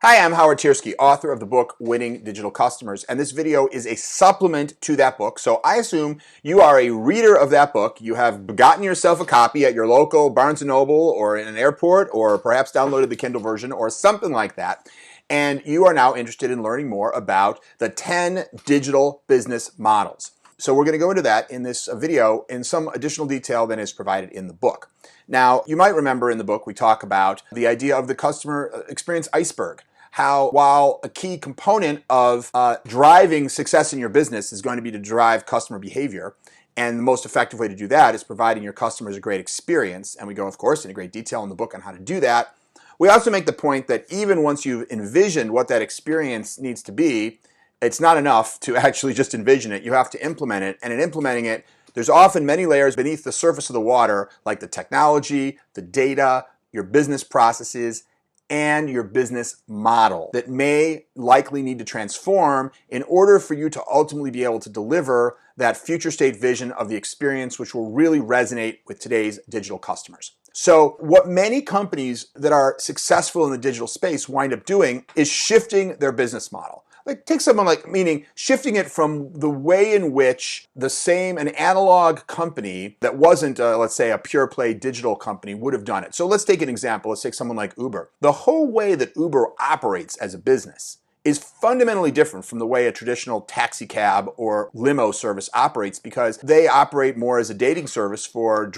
Hi, I'm Howard Tiersky, author of the book Winning Digital Customers, and this video is a supplement to that book. So I assume you are a reader of that book. You have gotten yourself a copy at your local Barnes & Noble or in an airport, or perhaps downloaded the Kindle version or something like that. And you are now interested in learning more about the 10 digital business models. So we're going to go into that in this video in some additional detail than is provided in the book. Now, you might remember in the book we talk about the idea of the customer experience iceberg. How, while a key component of driving success in your business is going to be to drive customer behavior, and the most effective way to do that is providing your customers a great experience, and we go, of course, into great detail in the book on how to do that. We also make the point that even once you've envisioned what that experience needs to be, it's not enough to actually just envision it. You have to implement it, and in implementing it, there's often many layers beneath the surface of the water, like the technology, the data, your business processes, and your business model that may likely need to transform in order for you to ultimately be able to deliver that future state vision of the experience which will really resonate with today's digital customers. So what many companies that are successful in the digital space wind up doing is shifting their business model. Like take someone like, meaning shifting it from the way in which an analog company that wasn't, let's say, a pure play digital company would have done it. So let's take an example. Let's take someone like Uber. The whole way that Uber operates as a business is fundamentally different from the way a traditional taxi cab or limo service operates, because they operate more as a dating service for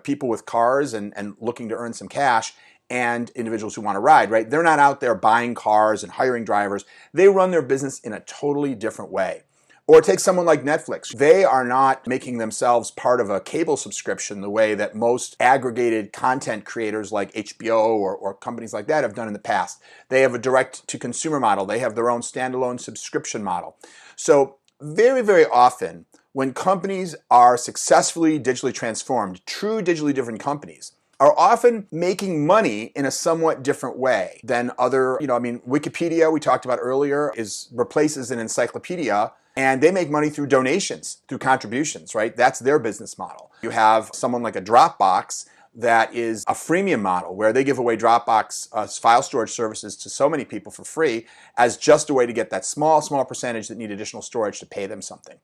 people with cars and looking to earn some cash, and individuals who want to ride, right? They're not out there buying cars and hiring drivers. They run their business in a totally different way. Or take someone like Netflix. They are not making themselves part of a cable subscription the way that most aggregated content creators like HBO or companies like that have done in the past. They have a direct-to-consumer model. They have their own standalone subscription model. So very, very often, when companies are successfully digitally transformed, true digitally different companies are often making money in a somewhat different way than other, Wikipedia, we talked about earlier, replaces an encyclopedia, and they make money through donations, through contributions, right? That's their business model. You have someone like a Dropbox that is a freemium model where they give away Dropbox file storage services to so many people for free as just a way to get that small percentage that need additional storage to pay them something.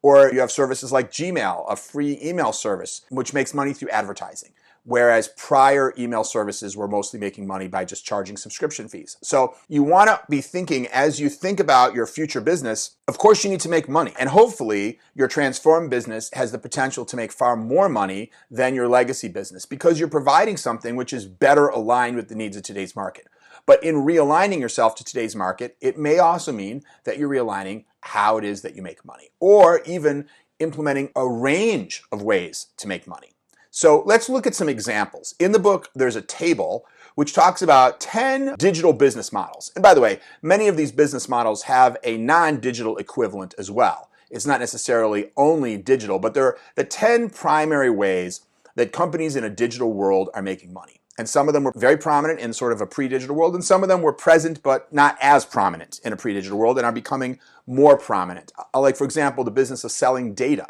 Or you have services like Gmail, a free email service, which makes money through advertising, whereas prior email services were mostly making money by just charging subscription fees. So you want to be thinking, as you think about your future business, of course you need to make money. And hopefully your transformed business has the potential to make far more money than your legacy business, because you're providing something which is better aligned with the needs of today's market. But in realigning yourself to today's market, it may also mean that you're realigning how it is that you make money, or even implementing a range of ways to make money. So let's look at some examples. In the book, there's a table which talks about 10 digital business models. And by the way, many of these business models have a non-digital equivalent as well. It's not necessarily only digital, but they're the 10 primary ways that companies in a digital world are making money. And some of them were very prominent in sort of a pre-digital world, and some of them were present but not as prominent in a pre-digital world and are becoming more prominent. Like, for example, the business of selling data.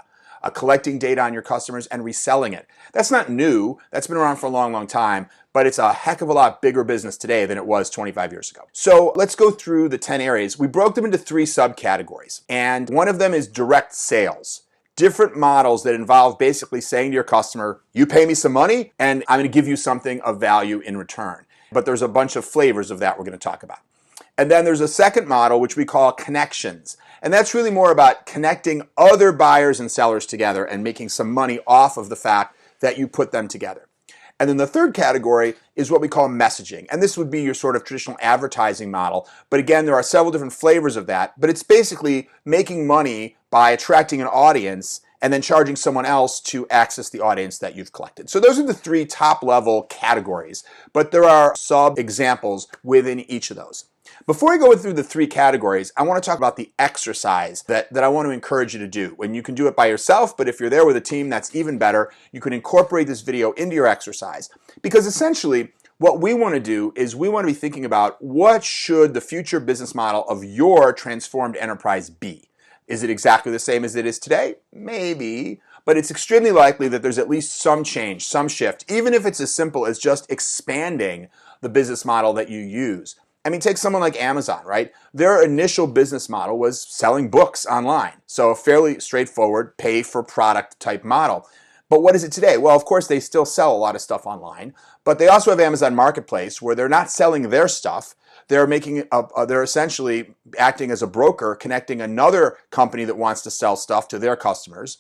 Collecting data on your customers and reselling it. That's not new. That's been around for a long, long time, but it's a heck of a lot bigger business today than it was 25 years ago. So let's go through the 10 areas. We broke them into 3 subcategories, and one of them is direct sales. Different models that involve basically saying to your customer, you pay me some money and I'm going to give you something of value in return. But there's a bunch of flavors of that we're going to talk about. And then there's a second model, which we call connections. And that's really more about connecting other buyers and sellers together and making some money off of the fact that you put them together. And then the third category is what we call messaging. And this would be your sort of traditional advertising model. But again, there are several different flavors of that. But it's basically making money by attracting an audience and then charging someone else to access the audience that you've collected. So those are the 3 top-level categories. But there are sub-examples within each of those. Before I go through the 3 categories, I want to talk about the exercise that I want to encourage you to do. And you can do it by yourself, but if you're there with a team, that's even better. You can incorporate this video into your exercise. Because essentially, what we want to do is we want to be thinking about what should the future business model of your transformed enterprise be. Is it exactly the same as it is today? Maybe. But it's extremely likely that there's at least some change, some shift, even if it's as simple as just expanding the business model that you use. I mean, take someone like Amazon, right? Their initial business model was selling books online. So a fairly straightforward pay for product type model. But what is it today? Well, of course, they still sell a lot of stuff online, but they also have Amazon Marketplace where they're not selling their stuff. They're essentially acting as a broker, connecting another company that wants to sell stuff to their customers.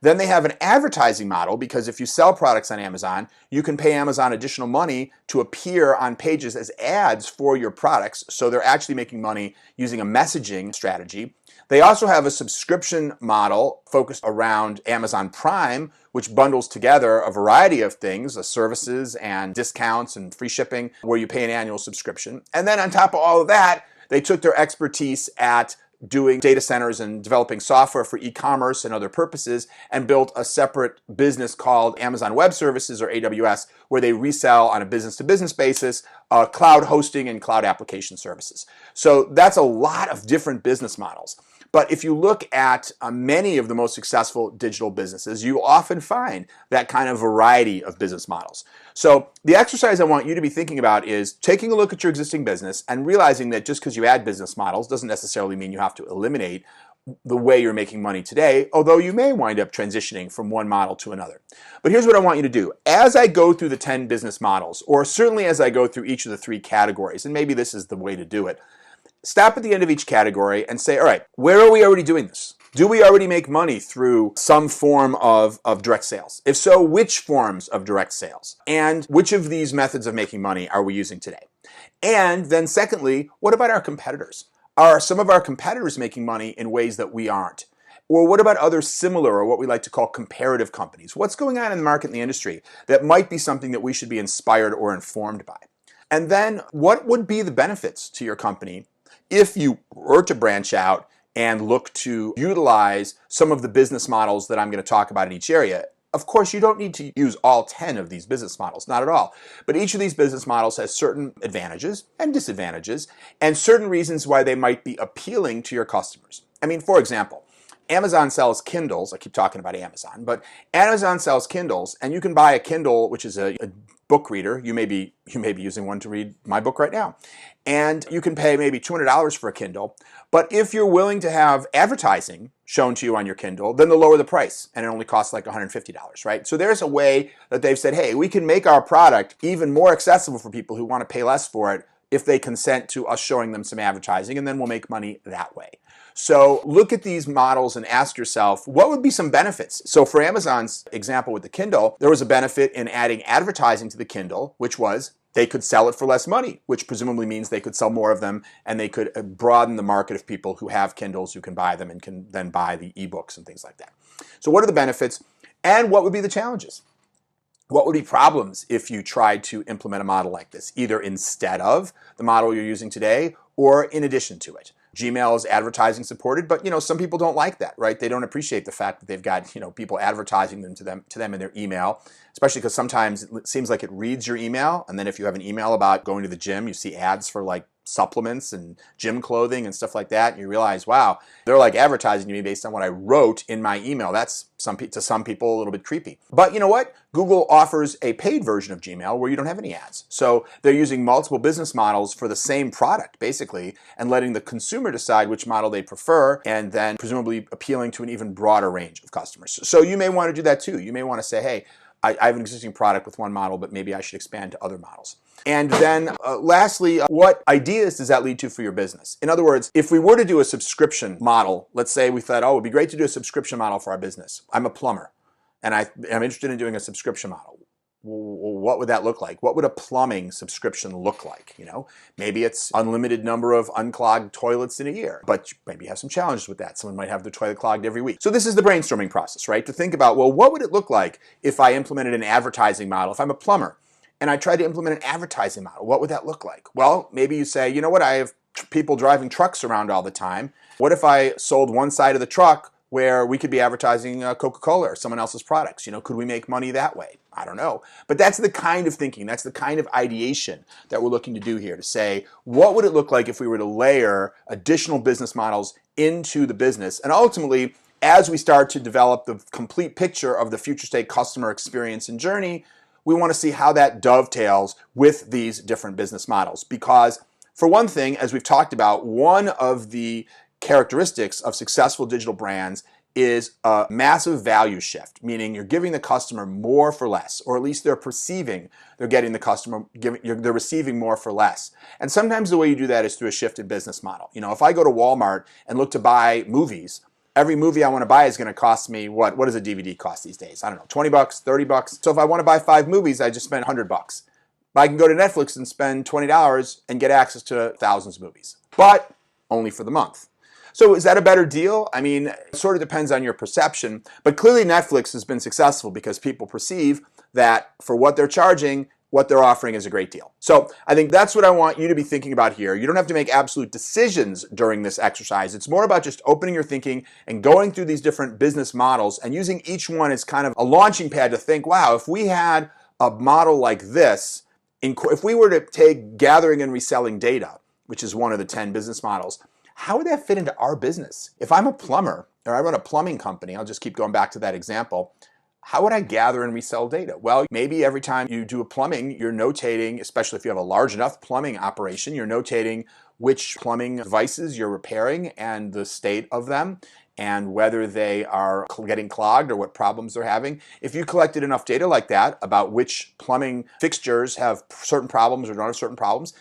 Then they have an advertising model because if you sell products on Amazon, you can pay Amazon additional money to appear on pages as ads for your products. So they're actually making money using a messaging strategy. They also have a subscription model focused around Amazon Prime, which bundles together a variety of things, services and discounts and free shipping, where you pay an annual subscription. And then on top of all of that, they took their expertise at doing data centers and developing software for e-commerce and other purposes and built a separate business called Amazon Web Services, or AWS, where they resell on a business-to-business basis cloud hosting and cloud application services. So that's a lot of different business models. But if you look at many of the most successful digital businesses, you often find that kind of variety of business models. So the exercise I want you to be thinking about is taking a look at your existing business and realizing that just because you add business models doesn't necessarily mean you have to eliminate the way you're making money today, although you may wind up transitioning from one model to another. But here's what I want you to do. As I go through the 10 business models, or certainly as I go through each of the 3 categories, and maybe this is the way to do it, stop at the end of each category and say, all right, where are we already doing this? Do we already make money through some form of direct sales? If so, which forms of direct sales? And which of these methods of making money are we using today? And then secondly, what about our competitors? Are some of our competitors making money in ways that we aren't? Or what about other similar, or what we like to call comparative companies? What's going on in the market and the industry that might be something that we should be inspired or informed by? And then what would be the benefits to your company if you were to branch out and look to utilize some of the business models that I'm going to talk about in each area? Of course, you don't need to use all 10 of these business models, not at all. But each of these business models has certain advantages and disadvantages and certain reasons why they might be appealing to your customers. I mean, for example, Amazon sells Kindles. I keep talking about Amazon, but Amazon sells Kindles, and you can buy a Kindle, which is a book reader. You may be using one to read my book right now. And you can pay maybe $200 for a Kindle. But if you're willing to have advertising shown to you on your Kindle, then they'll lower the price and it only costs like $150, right? So there's a way that they've said, hey, we can make our product even more accessible for people who want to pay less for it if they consent to us showing them some advertising, and then we'll make money that way. So look at these models and ask yourself, what would be some benefits? So for Amazon's example with the Kindle, there was a benefit in adding advertising to the Kindle, which was they could sell it for less money, which presumably means they could sell more of them and they could broaden the market of people who have Kindles, who can buy them and can then buy the ebooks and things like that. So what are the benefits and what would be the challenges? What would be problems if you tried to implement a model like this, either instead of the model you're using today or in addition to it? Gmail is advertising supported, but some people don't like that, right? They don't appreciate the fact that they've got people advertising them to them in their email, especially because sometimes it seems like it reads your email, and then if you have an email about going to the gym, you see ads for like supplements and gym clothing and stuff like that, and you realize, wow, they're like advertising to me based on what I wrote in my email. That's to some people a little bit creepy. But you know what? Google offers a paid version of Gmail where you don't have any ads. So they're using multiple business models for the same product, basically, and letting the consumer decide which model they prefer, and then presumably appealing to an even broader range of customers. So you may want to do that too. You may want to say, hey, I have an existing product with one model, but maybe I should expand to other models. And then lastly, what ideas does that lead to for your business? In other words, if we were to do a subscription model, let's say we thought, oh, it would be great to do a subscription model for our business. I'm a plumber, and I'm interested in doing a subscription model. What would that look like? What would a plumbing subscription look like? Maybe it's unlimited number of unclogged toilets in a year, but maybe you have some challenges with that. Someone might have their toilet clogged every week. So this is the brainstorming process, right? To think about, well, what would it look like if I implemented an advertising model? If I'm a plumber and I tried to implement an advertising model, what would that look like? Well, maybe you say, you know what? I have people driving trucks around all the time. What if I sold one side of the truck where we could be advertising Coca-Cola or someone else's products? Could we make money that way? I don't know. But that's the kind of thinking, that's the kind of ideation that we're looking to do here, to say, what would it look like if we were to layer additional business models into the business? And ultimately, as we start to develop the complete picture of the future state customer experience and journey, we want to see how that dovetails with these different business models, because For one thing, as we've talked about, one of the characteristics of successful digital brands is a massive value shift, meaning you're giving the customer more for less, or at least they're perceiving they're getting the customer, they're receiving more for less. And sometimes the way you do that is through a shift in business model. You know, if I go to Walmart and look to buy movies, every movie I want to buy is going to cost me what does a DVD cost these days? I don't know, 20 bucks, 30 bucks. So if I want to buy 5 movies, I just spend 100 bucks. But I can go to Netflix and spend $20 and get access to thousands of movies, but only for the month. So is that a better deal? I mean, it sort of depends on your perception, but clearly Netflix has been successful because people perceive that for what they're charging, what they're offering is a great deal. So I think that's what I want you to be thinking about here. You don't have to make absolute decisions during this exercise. It's more about just opening your thinking and going through these different business models and using each one as kind of a launching pad to think, wow, if we had a model like this, if we were to take gathering and reselling data, which is one of the 10 business models, how would that fit into our business? If I'm a plumber or I run a plumbing company, I'll just keep going back to that example, how would I gather and resell data? Well, maybe every time you do a plumbing, you're notating, especially if you have a large enough plumbing operation, you're notating which plumbing devices you're repairing and the state of them and whether they are getting clogged or what problems they're having. If you collected enough data like that about which plumbing fixtures have certain problems or don't have certain problems,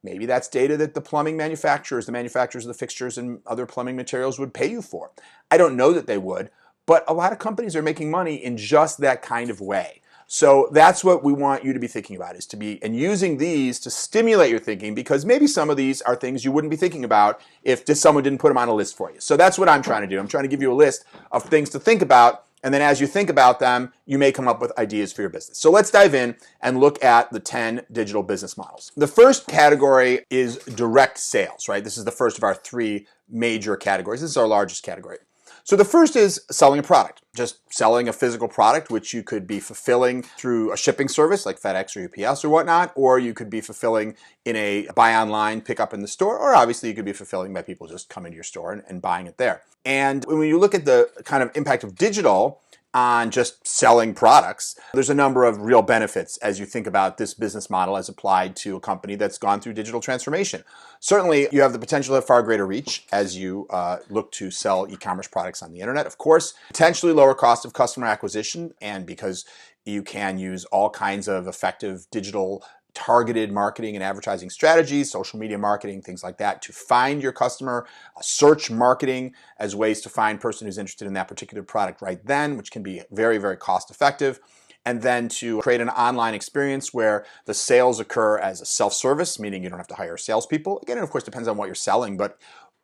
maybe that's data that the plumbing manufacturers, the manufacturers of the fixtures and other plumbing materials would pay you for. I don't know that they would, but a lot of companies are making money in just that kind of way. So that's what we want you to be thinking about, is to be and using these to stimulate your thinking, because maybe some of these are things you wouldn't be thinking about if just someone didn't put them on a list for you. So that's what I'm trying to do. I'm trying to give you a list of things to think about, and then as you think about them, you may come up with ideas for your business. So let's dive in and look at the 10 digital business models. The first category is direct sales, right? This is the first of our 3 major categories. This is our largest category. So the first is selling a product, just selling a physical product, which you could be fulfilling through a shipping service like FedEx or UPS or whatnot, or you could be fulfilling in a buy online, pick up in the store, or obviously you could be fulfilling by people just coming to your store and buying it there. And when you look at the kind of impact of digital on just selling products, there's a number of real benefits as you think about this business model as applied to a company that's gone through digital transformation. Certainly, you have the potential to have far greater reach as you look to sell e-commerce products on the internet. Of course, potentially lower cost of customer acquisition, and because you can use all kinds of effective digital targeted marketing and advertising strategies, social media marketing, things like that, to find your customer, search marketing as ways to find a person who's interested in that particular product right then, which can be very, very cost effective. And then to create an online experience where the sales occur as a self-service, meaning you don't have to hire salespeople. Again, it of course depends on what you're selling, but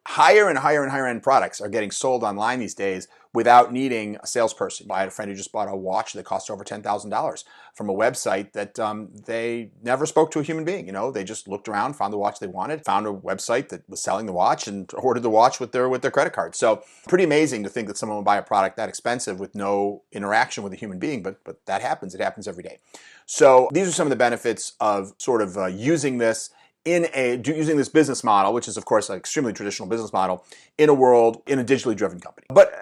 higher and higher and higher end products are getting sold online these days without needing a salesperson. I had a friend who just bought a watch that cost over $10,000 from a website that they never spoke to a human being. You know, they just looked around, found the watch they wanted, found a website that was selling the watch, and ordered the watch with their credit card. So pretty amazing to think that someone would buy a product that expensive with no interaction with a human being, but that happens. It happens every day. So these are some of the benefits of sort of using this using this business model, which is of course an extremely traditional business model, in a digitally driven company. But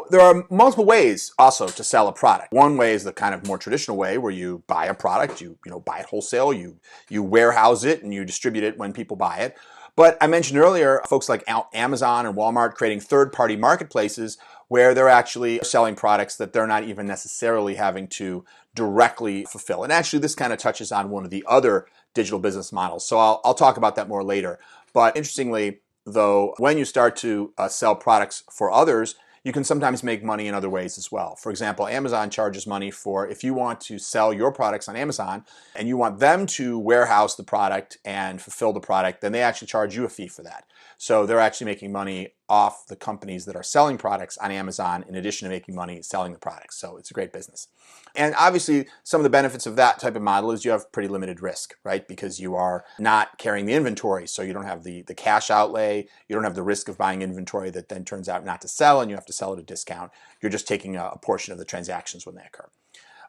there are multiple ways also to sell a product. One way is the kind of more traditional way where you buy a product, you buy it wholesale, you warehouse it and you distribute it when people buy it. But I mentioned earlier, folks like Amazon and Walmart creating third-party marketplaces where they're actually selling products that they're not even necessarily having to directly fulfill. And actually, this kind of touches on one of the other digital business models. So I'll talk about that more later. But interestingly, though, when you start to sell products for others, you can sometimes make money in other ways as well. For example, Amazon charges money for if you want to sell your products on Amazon and you want them to warehouse the product and fulfill the product, then they actually charge you a fee for that. So they're actually making money off the companies that are selling products on Amazon in addition to making money selling the products. So it's a great business. And obviously, some of the benefits of that type of model is you have pretty limited risk, right? Because you are not carrying the inventory, so you don't have the cash outlay, you don't have the risk of buying inventory that then turns out not to sell and you have to sell at a discount. You're just taking a portion of the transactions when they occur.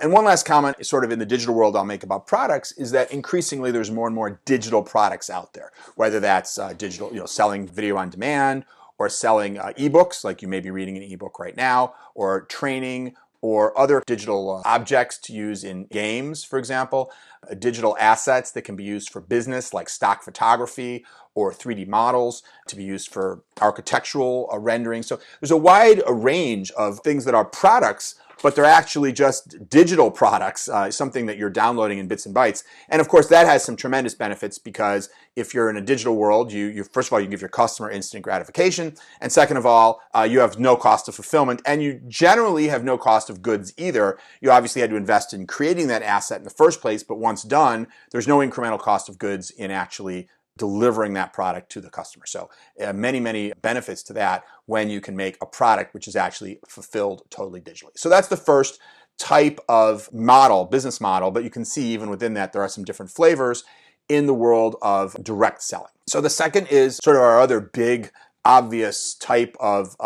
And one last comment sort of in the digital world I'll make about products is that increasingly there's more and more digital products out there, whether that's digital, selling video on demand or selling ebooks, like you may be reading an ebook right now, or training, or other digital objects to use in games, for example, digital assets that can be used for business like stock photography or 3D models to be used for architectural rendering. So there's a wide range of things that are products, but they're actually just digital products, something that you're downloading in bits and bytes. And of course, that has some tremendous benefits because if you're in a digital world, you first of all, you give your customer instant gratification. And second of all, you have no cost of fulfillment, and you generally have no cost of goods either. You obviously had to invest in creating that asset in the first place, but once done, there's no incremental cost of goods in actually delivering that product to the customer. So many, many benefits to that when you can make a product which is actually fulfilled totally digitally. So that's the first type of model, business model, but you can see even within that there are some different flavors in the world of direct selling. So the second is sort of our other big obvious type of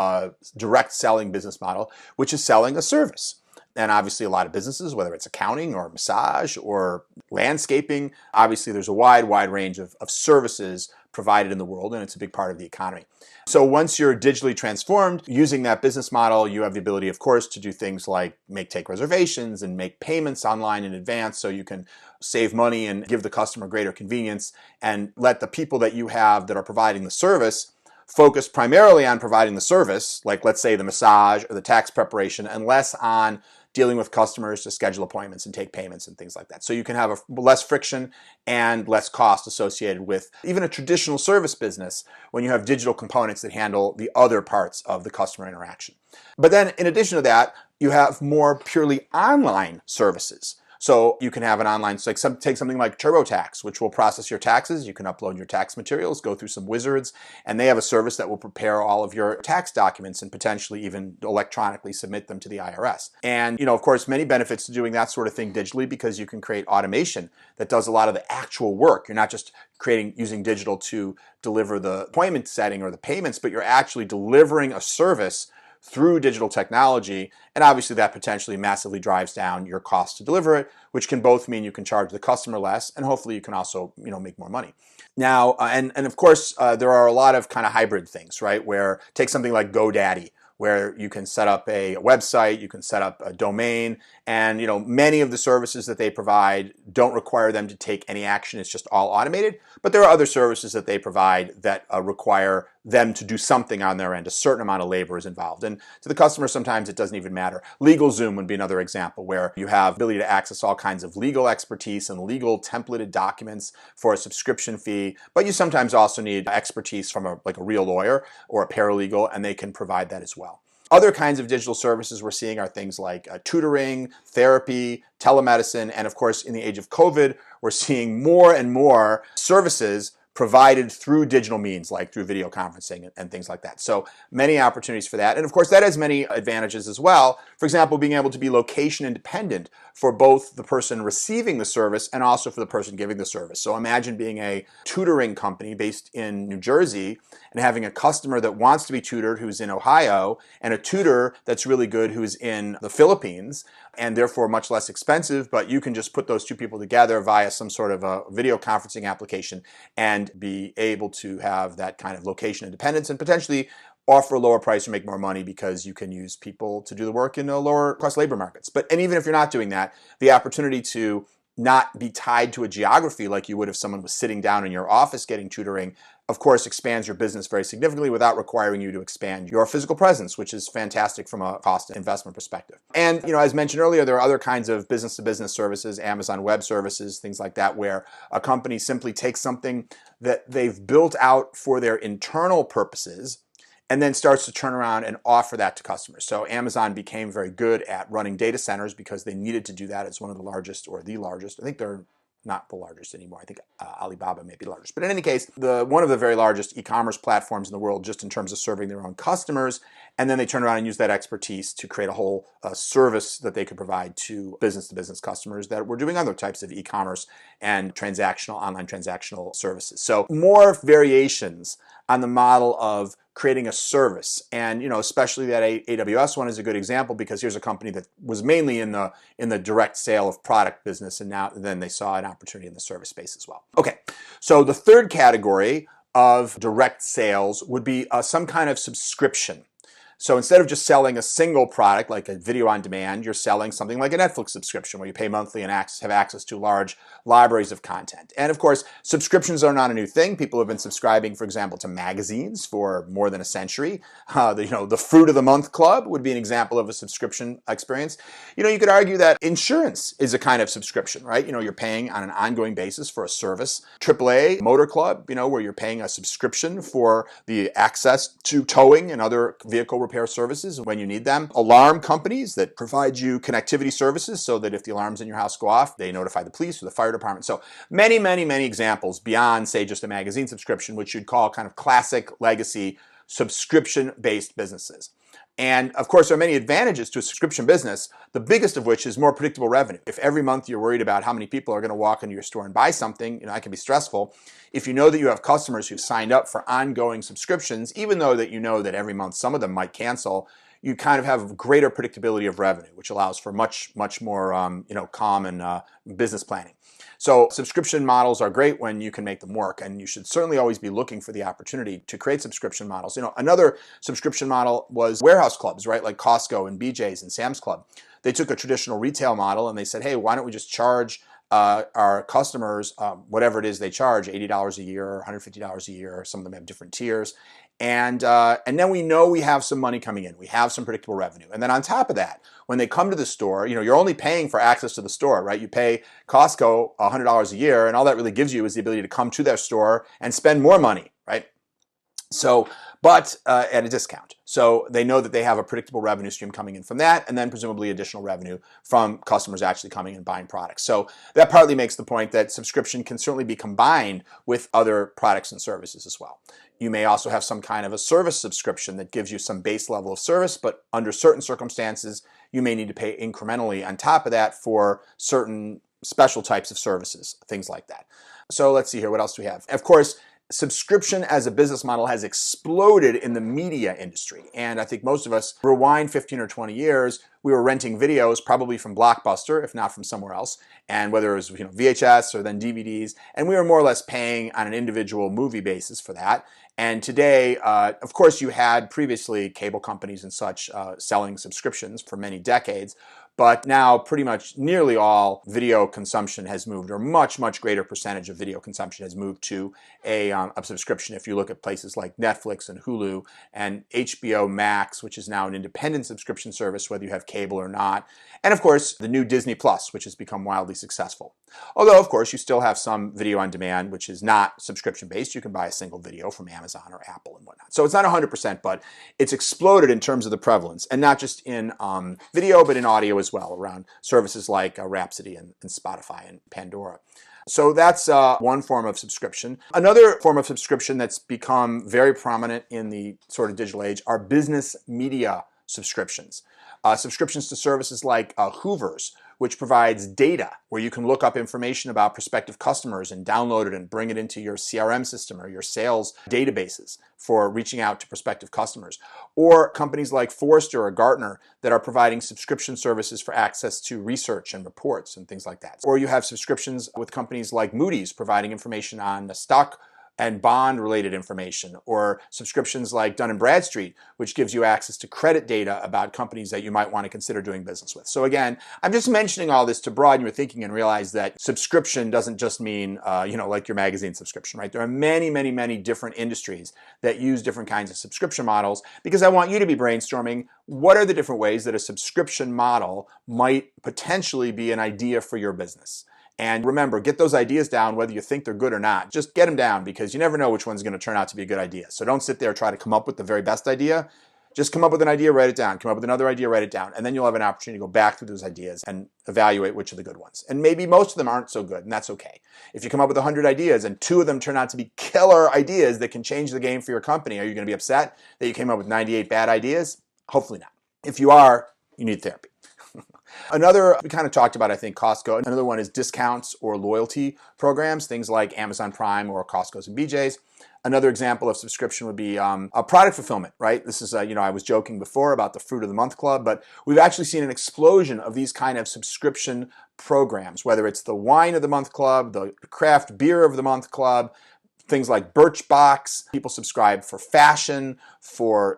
direct selling business model, which is selling a service. And obviously a lot of businesses, whether it's accounting or massage or landscaping, obviously there's a wide range of services provided in the world, and it's a big part of the economy. So once you're digitally transformed, using that business model, you have the ability, of course, to do things like take reservations and make payments online in advance so you can save money and give the customer greater convenience and let the people that you have that are providing the service focus primarily on providing the service, like let's say the massage or the tax preparation, and less on dealing with customers to schedule appointments and take payments and things like that. So you can have less friction and less cost associated with even a traditional service business when you have digital components that handle the other parts of the customer interaction. But then in addition to that, you have more purely online services. So you can have an online, take something like TurboTax, which will process your taxes. You can upload your tax materials, go through some wizards, and they have a service that will prepare all of your tax documents and potentially even electronically submit them to the IRS. And, of course, many benefits to doing that sort of thing digitally because you can create automation that does a lot of the actual work. You're not just using digital to deliver the appointment setting or the payments, but you're actually delivering a service through digital technology, and obviously that potentially massively drives down your cost to deliver it, which can both mean you can charge the customer less, and hopefully you can also make more money. Now, and of course, there are a lot of kind of hybrid things, right? Where take something like GoDaddy, where you can set up a website, you can set up a domain, and many of the services that they provide don't require them to take any action. It's just all automated. But there are other services that they provide that require them to do something on their end. A certain amount of labor is involved. And to the customer, sometimes it doesn't even matter. LegalZoom would be another example where you have the ability to access all kinds of legal expertise and legal templated documents for a subscription fee. But you sometimes also need expertise from a real lawyer or a paralegal, and they can provide that as well. Other kinds of digital services we're seeing are things like tutoring, therapy, telemedicine, and of course, in the age of COVID, we're seeing more and more services provided through digital means, like through video conferencing and things like that. So many opportunities for that. And of course, that has many advantages as well. For example, being able to be location independent for both the person receiving the service and also for the person giving the service. So imagine being a tutoring company based in New Jersey and having a customer that wants to be tutored who's in Ohio and a tutor that's really good who's in the Philippines, and therefore much less expensive, but you can just put those two people together via some sort of a video conferencing application and be able to have that kind of location independence and potentially offer a lower price or make more money because you can use people to do the work in lower cost labor markets. And even if you're not doing that, the opportunity to not be tied to a geography like you would if someone was sitting down in your office getting tutoring, of course, expands your business very significantly without requiring you to expand your physical presence, which is fantastic from a cost investment perspective. And, as mentioned earlier, there are other kinds of business-to-business services, Amazon Web Services, things like that, where a company simply takes something that they've built out for their internal purposes and then starts to turn around and offer that to customers. So Amazon became very good at running data centers because they needed to do that as one of the largest or the largest. I think they're not the largest anymore. I think Alibaba may be the largest. But in any case, one of the very largest e-commerce platforms in the world just in terms of serving their own customers. And then they turn around and use that expertise to create a whole service that they could provide to business customers that were doing other types of e-commerce and online transactional services. So more variations on the model of creating a service. And especially that AWS one is a good example because here's a company that was mainly in the direct sale of product business, and then they saw an opportunity in the service space as well. Okay, so the third category of direct sales would be some kind of subscription. So instead of just selling a single product like a video on demand, you're selling something like a Netflix subscription where you pay monthly and have access to large libraries of content. And of course, subscriptions are not a new thing. People have been subscribing, for example, to magazines for more than a century. The Fruit of the Month Club would be an example of a subscription experience. You could argue that insurance is a kind of subscription, right? You're paying on an ongoing basis for a service. AAA Motor Club, where you're paying a subscription for the access to towing and other vehicle repair services when you need them. Alarm companies that provide you connectivity services so that if the alarms in your house go off, they notify the police or the fire department. So many, many, many examples beyond, say, just a magazine subscription, which you'd call kind of classic legacy subscription-based businesses. And of course, there are many advantages to a subscription business, the biggest of which is more predictable revenue. If every month you're worried about how many people are going to walk into your store and buy something, that can be stressful. If you know that you have customers who've signed up for ongoing subscriptions, even though that you know that every month some of them might cancel, you kind of have greater predictability of revenue, which allows for much, much more calm and business planning. So subscription models are great when you can make them work, and you should certainly always be looking for the opportunity to create subscription models. Another subscription model was warehouse clubs, right? Like Costco and BJ's and Sam's Club. They took a traditional retail model and they said, hey, why don't we just charge our customers whatever it is they charge, $80 a year or $150 a year. Some of them have different tiers. And then we know we have some money coming in. We have some predictable revenue. And then on top of that, when they come to the store, you're only paying for access to the store, right? You pay Costco $100 a year, and all that really gives you is the ability to come to their store and spend more money, right? So, but at a discount. So they know that they have a predictable revenue stream coming in from that, and then presumably additional revenue from customers actually coming and buying products. So that partly makes the point that subscription can certainly be combined with other products and services as well. You may also have some kind of a service subscription that gives you some base level of service, but under certain circumstances, you may need to pay incrementally on top of that for certain special types of services, things like that. So let's see here, what else do we have? Of course, subscription as a business model has exploded in the media industry. And I think most of us, rewind 15 or 20 years, we were renting videos probably from Blockbuster, if not from somewhere else. And whether it was VHS or then DVDs, and we were more or less paying on an individual movie basis for that. And today, of course, you had previously cable companies and such selling subscriptions for many decades. But now pretty much nearly all video consumption has moved, or much, much greater percentage of video consumption has moved to a subscription. If you look at places like Netflix and Hulu and HBO Max, which is now an independent subscription service, whether you have cable or not. And of course, the new Disney Plus, which has become wildly successful. Although, of course, you still have some video on demand, which is not subscription-based. You can buy a single video from Amazon or Apple and whatnot. So it's not 100%, but it's exploded in terms of the prevalence, and not just in video, but in audio as well, around services like Rhapsody and Spotify and Pandora. So that's one form of subscription. Another form of subscription that's become very prominent in the sort of digital age are business media subscriptions. Subscriptions to services like Hoovers, which provides data where you can look up information about prospective customers and download it and bring it into your CRM system or your sales databases for reaching out to prospective customers. Or companies like Forrester or Gartner that are providing subscription services for access to research and reports and things like that. Or you have subscriptions with companies like Moody's providing information on the stock and bond-related information, or subscriptions like Dun & Bradstreet, which gives you access to credit data about companies that you might want to consider doing business with. So again, I'm just mentioning all this to broaden your thinking and realize that subscription doesn't just mean, like your magazine subscription, right? There are many, many, many different industries that use different kinds of subscription models, because I want you to be brainstorming what are the different ways that a subscription model might potentially be an idea for your business. And remember, get those ideas down whether you think they're good or not. Just get them down, because you never know which one's going to turn out to be a good idea. So don't sit there and try to come up with the very best idea. Just come up with an idea, write it down. Come up with another idea, write it down. And then you'll have an opportunity to go back through those ideas and evaluate which are the good ones. And maybe most of them aren't so good, and that's okay. If you come up with 100 ideas and 2 of them turn out to be killer ideas that can change the game for your company, are you going to be upset that you came up with 98 bad ideas? Hopefully not. If you are, you need therapy. Another, we kind of talked about, I think, Costco. Another one is discounts or loyalty programs, things like Amazon Prime or Costco's and BJ's. Another example of subscription would be a product fulfillment, right? This is, I was joking before about the Fruit of the Month Club, but we've actually seen an explosion of these kind of subscription programs, whether it's the Wine of the Month Club, the Craft Beer of the Month Club, things like Birchbox. People subscribe for fashion,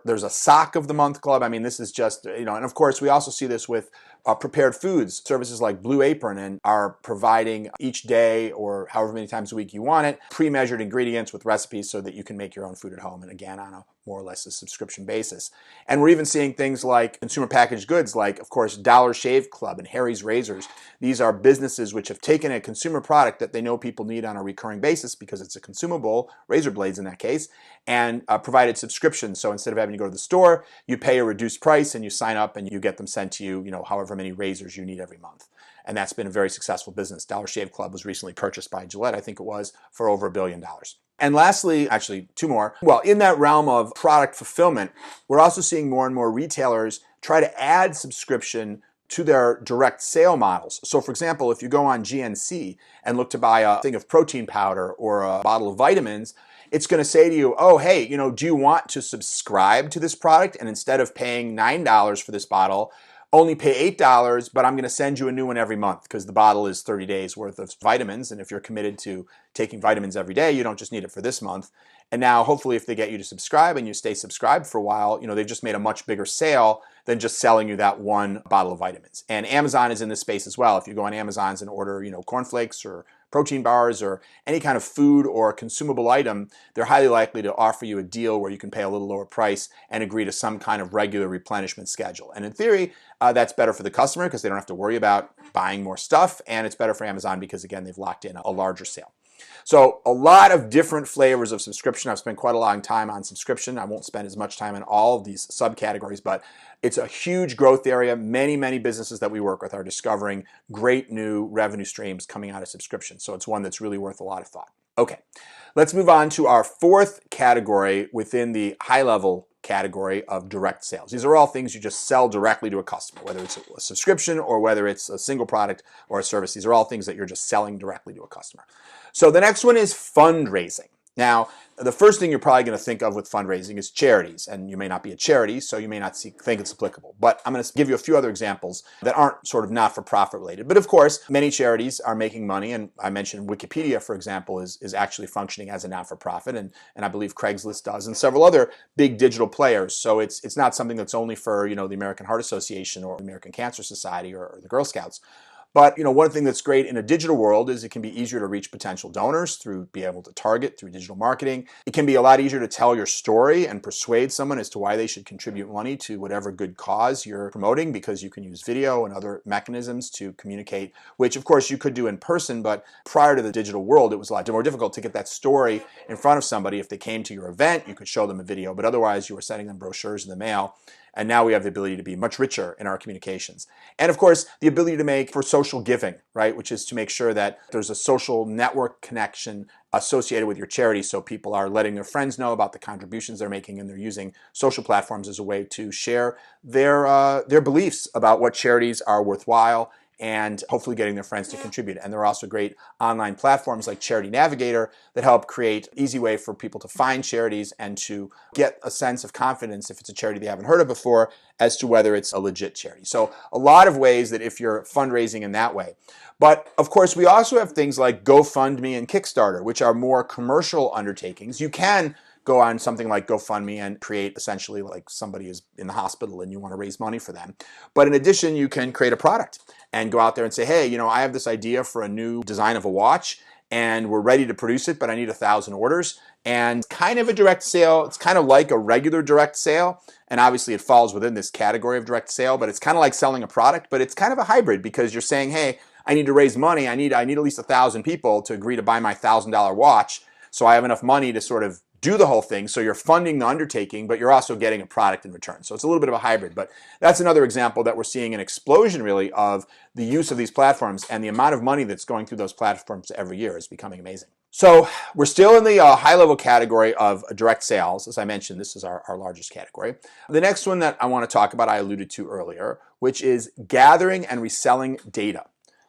there's a sock of the month club. I mean, this is just, and of course we also see this with prepared foods. Services like Blue Apron and are providing each day or however many times a week you want it, pre-measured ingredients with recipes so that you can make your own food at home, and again on a more or less a subscription basis. And we're even seeing things like consumer packaged goods like, of course, Dollar Shave Club and Harry's Razors. These are businesses which have taken a consumer product that they know people need on a recurring basis because it's a consumable, razor blades in that case, and provided subscriptions. So instead of having to go to the store, you pay a reduced price and you sign up and you get them sent to you, however many razors you need every month. And that's been a very successful business. Dollar Shave Club was recently purchased by Gillette, I think it was, for over $1 billion. And lastly, actually two more. Well, in that realm of product fulfillment, we're also seeing more and more retailers try to add subscription to their direct sale models. So for example, if you go on GNC and look to buy a thing of protein powder or a bottle of vitamins, it's going to say to you, oh, hey, do you want to subscribe to this product? And instead of paying $9 for this bottle, only pay $8, but I'm going to send you a new one every month because the bottle is 30 days worth of vitamins. And if you're committed to taking vitamins every day, you don't just need it for this month. And now hopefully if they get you to subscribe and you stay subscribed for a while, they've just made a much bigger sale than just selling you that one bottle of vitamins. And Amazon is in this space as well. If you go on Amazon's and order, cornflakes or protein bars or any kind of food or consumable item, they're highly likely to offer you a deal where you can pay a little lower price and agree to some kind of regular replenishment schedule. And in theory, that's better for the customer because they don't have to worry about buying more stuff, and it's better for Amazon because, again, they've locked in a larger sale. So a lot of different flavors of subscription. I've spent quite a long time on subscription. I won't spend as much time on all of these subcategories, but it's a huge growth area. Many, many businesses that we work with are discovering great new revenue streams coming out of subscription. So it's one that's really worth a lot of thought. Okay, let's move on to our fourth category within the high-level category of direct sales. These are all things you just sell directly to a customer, whether it's a subscription or whether it's a single product or a service. These are all things that you're just selling directly to a customer. So the next one is fundraising. Now, the first thing you're probably going to think of with fundraising is charities, and you may not be a charity, so you may not think it's applicable. But I'm going to give you a few other examples that aren't sort of not-for-profit related. But of course, many charities are making money, and I mentioned Wikipedia, for example, is actually functioning as a not-for-profit, and I believe Craigslist does, and several other big digital players. So it's not something that's only for the American Heart Association or the American Cancer Society or the Girl Scouts. But one thing that's great in a digital world is it can be easier to reach potential donors through being able to target through digital marketing. It can be a lot easier to tell your story and persuade someone as to why they should contribute money to whatever good cause you're promoting, because you can use video and other mechanisms to communicate, which of course you could do in person, but prior to the digital world, it was a lot more difficult to get that story in front of somebody. If they came to your event, you could show them a video, but otherwise you were sending them brochures in the mail. And now we have the ability to be much richer in our communications. And of course, the ability to make for social giving, right? Which is to make sure that there's a social network connection associated with your charity, so people are letting their friends know about the contributions they're making, and they're using social platforms as a way to share their beliefs about what charities are worthwhile, and hopefully getting their friends to contribute. And there are also great online platforms like Charity Navigator that help create an easy way for people to find charities and to get a sense of confidence, if it's a charity they haven't heard of before, as to whether it's a legit charity. So a lot of ways that if you're fundraising in that way. But of course, we also have things like GoFundMe and Kickstarter, which are more commercial undertakings. You can go on something like GoFundMe and create essentially like somebody is in the hospital and you want to raise money for them. But in addition, you can create a product and go out there and say, hey, I have this idea for a new design of a watch and we're ready to produce it, but I need 1,000 orders. And kind of a direct sale. It's kind of like a regular direct sale. And obviously it falls within this category of direct sale, but it's kind of like selling a product, but it's kind of a hybrid because you're saying, hey, I need to raise money. I need at least 1,000 people to agree to buy my $1,000 watch. So I have enough money to sort of do the whole thing. So you're funding the undertaking, but you're also getting a product in return. So it's a little bit of a hybrid, but that's another example that we're seeing an explosion really of the use of these platforms, and the amount of money that's going through those platforms every year is becoming amazing. So we're still in the high-level category of direct sales. As I mentioned, this is our largest category. The next one that I want to talk about, I alluded to earlier, which is gathering and reselling data.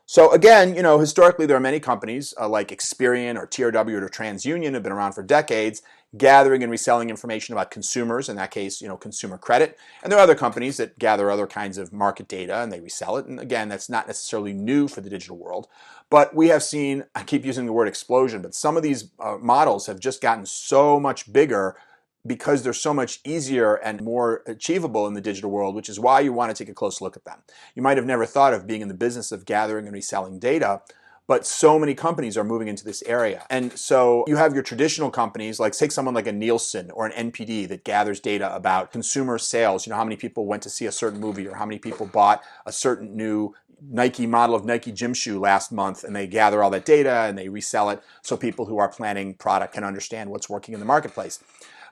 So again, historically there are many companies like Experian or TRW or TransUnion have been around for decades, gathering and reselling information about consumers, in that case, consumer credit. And there are other companies that gather other kinds of market data and they resell it. And again, that's not necessarily new for the digital world. But we have seen, I keep using the word explosion, but some of these models have just gotten so much bigger because they're so much easier and more achievable in the digital world, which is why you want to take a close look at them. You might have never thought of being in the business of gathering and reselling data, but so many companies are moving into this area. And so you have your traditional companies, like take someone like a Nielsen or an NPD that gathers data about consumer sales, how many people went to see a certain movie or how many people bought a certain new Nike model of Nike gym shoe last month, and they gather all that data and they resell it so people who are planning product can understand what's working in the marketplace.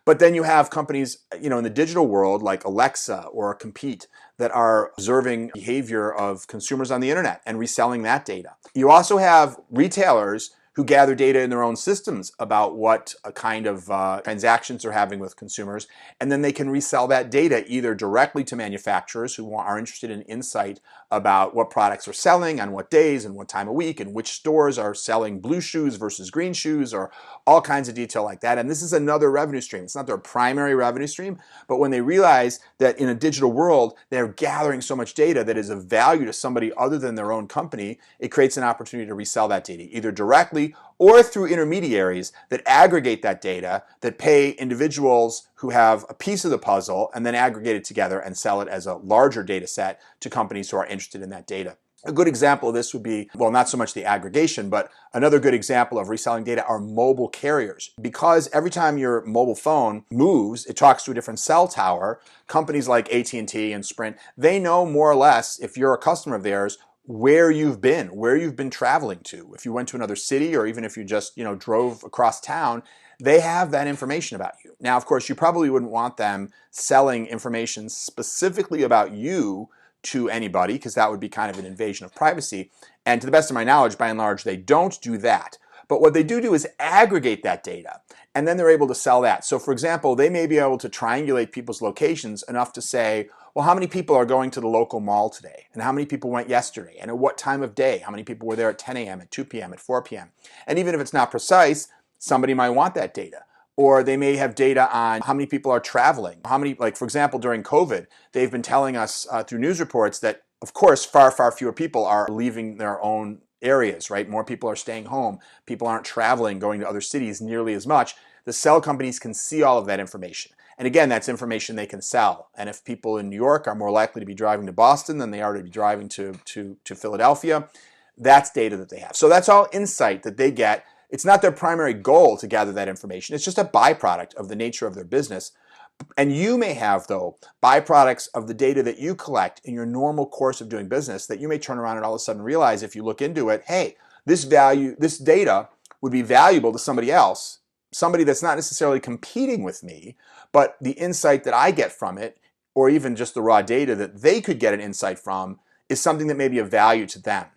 But then you have companies, in the digital world like Alexa or Compete that are observing behavior of consumers on the internet and reselling that data. You also have retailers who gather data in their own systems about what kind of transactions they're having with consumers, and then they can resell that data either directly to manufacturers who are interested in insight about what products are selling on what days and what time of week and which stores are selling blue shoes versus green shoes or all kinds of detail like that. And this is another revenue stream. It's not their primary revenue stream, but when they realize that in a digital world they're gathering so much data that is of value to somebody other than their own company, it creates an opportunity to resell that data either directly or through intermediaries that aggregate that data, that pay individuals who have a piece of the puzzle and then aggregate it together and sell it as a larger data set to companies who are interested in that data. A good example of this would be, well, not so much the aggregation, but another good example of reselling data are mobile carriers. Because every time your mobile phone moves, it talks to a different cell tower, companies like AT&T and Sprint, they know more or less, if you're a customer of theirs, where you've been traveling to. If you went to another city or even if you just, drove across town, they have that information about you. Now, of course, you probably wouldn't want them selling information specifically about you to anybody because that would be kind of an invasion of privacy. And to the best of my knowledge, by and large, they don't do that. But what they do is aggregate that data, and then they're able to sell that. So for example, they may be able to triangulate people's locations enough to say, well, how many people are going to the local mall today? And how many people went yesterday? And at what time of day? How many people were there at 10 a.m., at 2 p.m., at 4 p.m.? And even if it's not precise, somebody might want that data. Or they may have data on how many people are traveling. Like for example, during COVID, they've been telling us through news reports that, of course, far, far fewer people are leaving their own areas, right? More people are staying home. People aren't traveling, going to other cities nearly as much. The cell companies can see all of that information. And again, that's information they can sell. And if people in New York are more likely to be driving to Boston than they are to be driving to Philadelphia, that's data that they have. So that's all insight that they get. It's not their primary goal to gather that information. It's just a byproduct of the nature of their business. And you may have, though, byproducts of the data that you collect in your normal course of doing business that you may turn around and all of a sudden realize if you look into it, hey, this data would be valuable to somebody else, somebody that's not necessarily competing with me, but the insight that I get from it, or even just the raw data that they could get an insight from, is something that may be of value to them.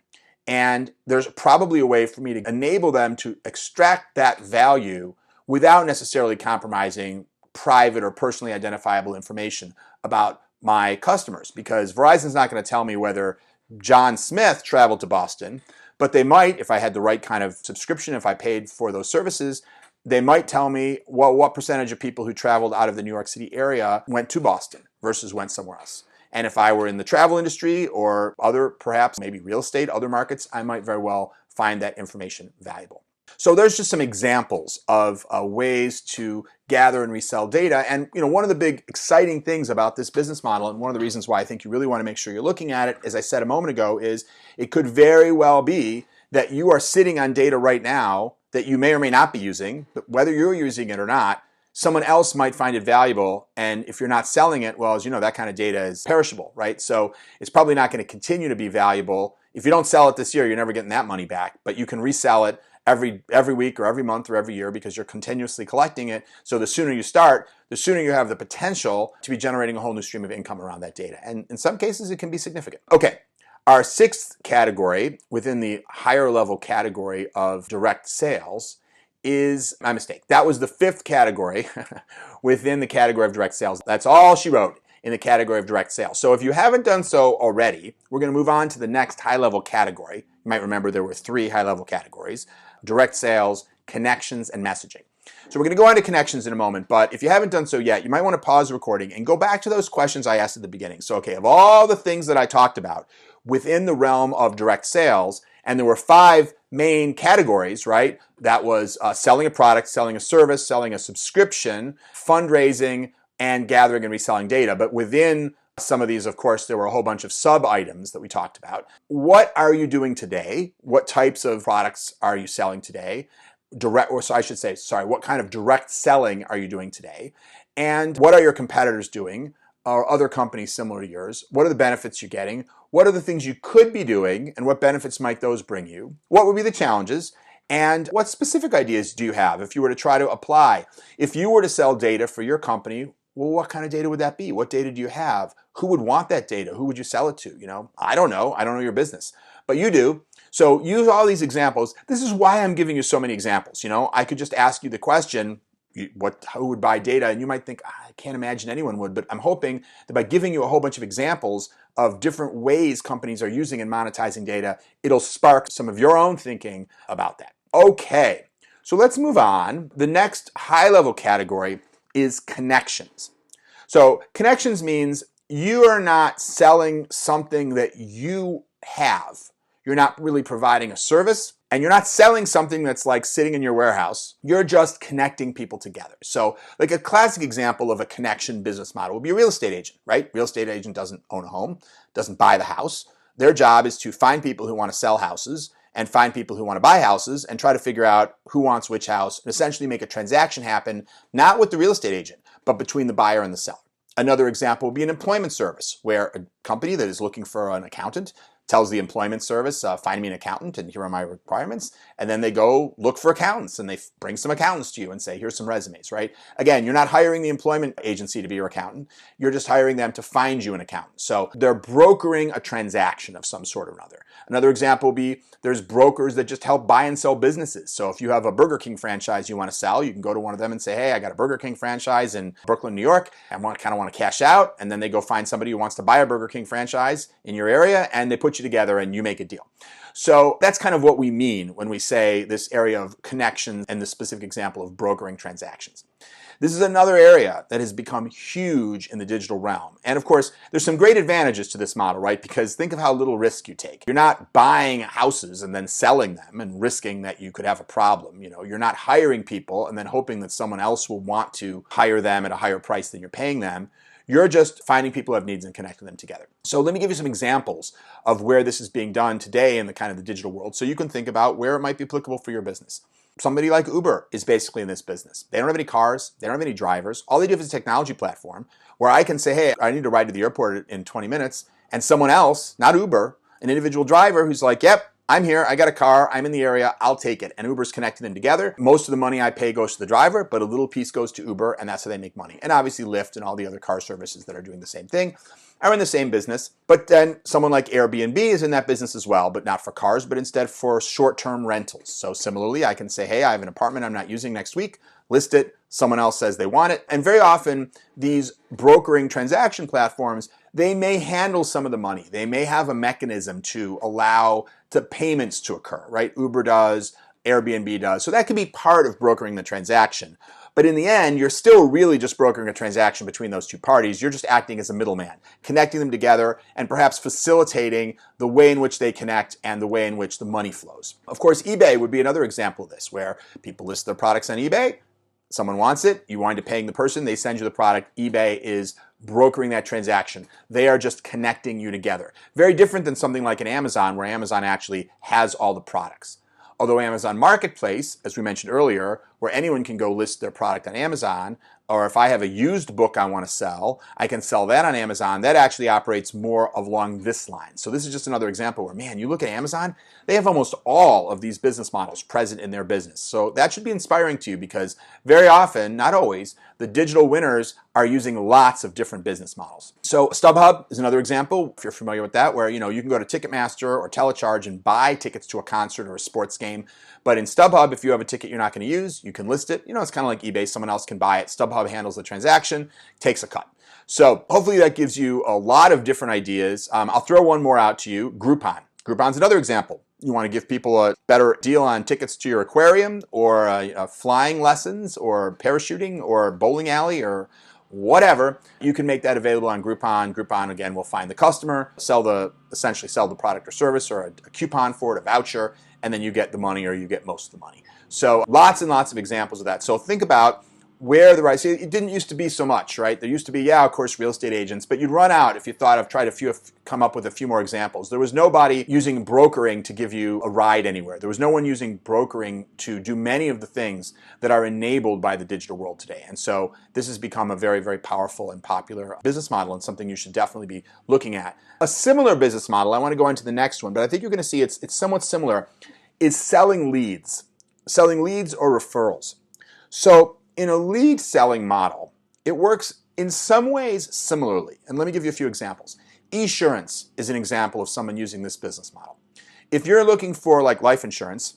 And there's probably a way for me to enable them to extract that value without necessarily compromising private or personally identifiable information about my customers, because Verizon's not going to tell me whether John Smith traveled to Boston, but they might, if I had the right kind of subscription, if I paid for those services, they might tell me, well, what percentage of people who traveled out of the New York City area went to Boston versus went somewhere else. And if I were in the travel industry or other, perhaps maybe real estate, other markets, I might very well find that information valuable. So there's just some examples of ways to gather and resell data. And one of the big exciting things about this business model, and one of the reasons why I think you really want to make sure you're looking at it, as I said a moment ago, is it could very well be that you are sitting on data right now that you may or may not be using, but whether you're using it or not, someone else might find it valuable. And if you're not selling it, well, as you know, that kind of data is perishable, right? So it's probably not going to continue to be valuable. If you don't sell it this year, you're never getting that money back, but you can resell it every week or every month or every year because you're continuously collecting it. So the sooner you start, the sooner you have the potential to be generating a whole new stream of income around that data. And in some cases, it can be significant. Okay. Our sixth category within the higher level category of direct sales is, my mistake, that was the fifth category within the category of direct sales. That's all she wrote in the category of direct sales. So if you haven't done so already, we're going to move on to the next high level category. You might remember there were three high level categories: direct sales, connections, and messaging. So we're going to go on to connections in a moment, but if you haven't done so yet, you might want to pause the recording and go back to those questions I asked at the beginning. So, okay, of all the things that I talked about within the realm of direct sales, and there were 5 main categories, right? That was selling a product, selling a service, selling a subscription, fundraising, and gathering and reselling data. But within some of these, of course, there were a whole bunch of sub-items that we talked about. What are you doing today? What types of products are you selling today? What kind of direct selling are you doing today? And what are your competitors doing, or other companies similar to yours? What are the benefits you're getting? What are the things you could be doing, and what benefits might those bring you? What would be the challenges? And what specific ideas do you have if you were to try to apply? If you were to sell data for your company, well, what kind of data would that be? What data do you have? Who would want that data? Who would you sell it to? I don't know. I don't know your business, but you do. So use all these examples. This is why I'm giving you so many examples. I could just ask you the question, who would buy data? And you might think, I can't imagine anyone would, but I'm hoping that by giving you a whole bunch of examples of different ways companies are using and monetizing data, it'll spark some of your own thinking about that. Okay, so let's move on. The next high-level category is connections. So connections means you are not selling something that you have. You're not really providing a service, and you're not selling something that's like sitting in your warehouse. You're just connecting people together. So like a classic example of a connection business model would be a real estate agent, right? Real estate agent doesn't own a home, doesn't buy the house. Their job is to find people who want to sell houses and find people who want to buy houses and try to figure out who wants which house and essentially make a transaction happen, not with the real estate agent, but between the buyer and the seller. Another example would be an employment service where a company that is looking for an accountant tells the employment service, find me an accountant and here are my requirements. And then they go look for accountants and they bring some accountants to you and say, here's some resumes, right? Again, you're not hiring the employment agency to be your accountant. You're just hiring them to find you an accountant. So they're brokering a transaction of some sort or another. Another example would be there's brokers that just help buy and sell businesses. So if you have a Burger King franchise you want to sell, you can go to one of them and say, hey, I got a Burger King franchise in Brooklyn, New York. I kind of want to cash out. And then they go find somebody who wants to buy a Burger King franchise in your area and they put you together and you make a deal. So that's kind of what we mean when we say this area of connections and the specific example of brokering transactions. This is another area that has become huge in the digital realm. And of course, there's some great advantages to this model, right? Because think of how little risk you take. You're not buying houses and then selling them and risking that you could have a problem. You're not hiring people and then hoping that someone else will want to hire them at a higher price than you're paying them. You're just finding people who have needs and connecting them together. So let me give you some examples of where this is being done today in the kind of the digital world so you can think about where it might be applicable for your business. Somebody like Uber is basically in this business. They don't have any cars. They don't have any drivers. All they do is a technology platform where I can say, hey, I need to ride to the airport in 20 minutes. And someone else, not Uber, an individual driver who's like, yep, I'm here, I got a car, I'm in the area, I'll take it. And Uber's connecting them together. Most of the money I pay goes to the driver, but a little piece goes to Uber, and that's how they make money. And obviously Lyft and all the other car services that are doing the same thing are in the same business. But then someone like Airbnb is in that business as well, but not for cars, but instead for short-term rentals. So similarly, I can say, hey, I have an apartment I'm not using next week, list it, someone else says they want it. And very often, these brokering transaction platforms, they may handle some of the money. They may have a mechanism to allow the payments to occur, right? Uber does, Airbnb does. So that could be part of brokering the transaction. But in the end, you're still really just brokering a transaction between those two parties. You're just acting as a middleman, connecting them together and perhaps facilitating the way in which they connect and the way in which the money flows. Of course, eBay would be another example of this, where people list their products on eBay. Someone wants it, you wind up paying the person, they send you the product. eBay is brokering that transaction. They are just connecting you together. Very different than something like an Amazon, where Amazon actually has all the products. Although Amazon Marketplace, as we mentioned earlier, where anyone can go list their product on Amazon, or if I have a used book I want to sell, I can sell that on Amazon. That actually operates more along this line. So this is just another example where, man, you look at Amazon, they have almost all of these business models present in their business. So that should be inspiring to you, because very often, not always, the digital winners are using lots of different business models. So StubHub is another example, if you're familiar with that, where you can go to Ticketmaster or Telecharge and buy tickets to a concert or a sports game. But in StubHub, if you have a ticket you're not going to use, you can list it. It's kind of like eBay. Someone else can buy it. StubHub handles the transaction, takes a cut. So hopefully that gives you a lot of different ideas. I'll throw one more out to you, Groupon. Groupon's another example. You want to give people a better deal on tickets to your aquarium or flying lessons or parachuting or bowling alley or whatever, you can make that available on Groupon. Groupon, again, will find the customer, essentially sell the product or service or a coupon for it, a voucher, and then you get the money or you get most of the money. So lots and lots of examples of that. So think about where the right, see, it didn't used to be so much, right? There used to be, yeah, of course, real estate agents, but you'd run out if you thought of come up with a few more examples. There was nobody using brokering to give you a ride anywhere. There was no one using brokering to do many of the things that are enabled by the digital world today. And so this has become a very, very powerful and popular business model and something you should definitely be looking at. A similar business model, I want to go into the next one, but I think you're going to see it's somewhat similar, is selling leads or referrals. So in a lead selling model, it works in some ways similarly. And let me give you a few examples. Esurance is an example of someone using this business model. If you're looking for like life insurance,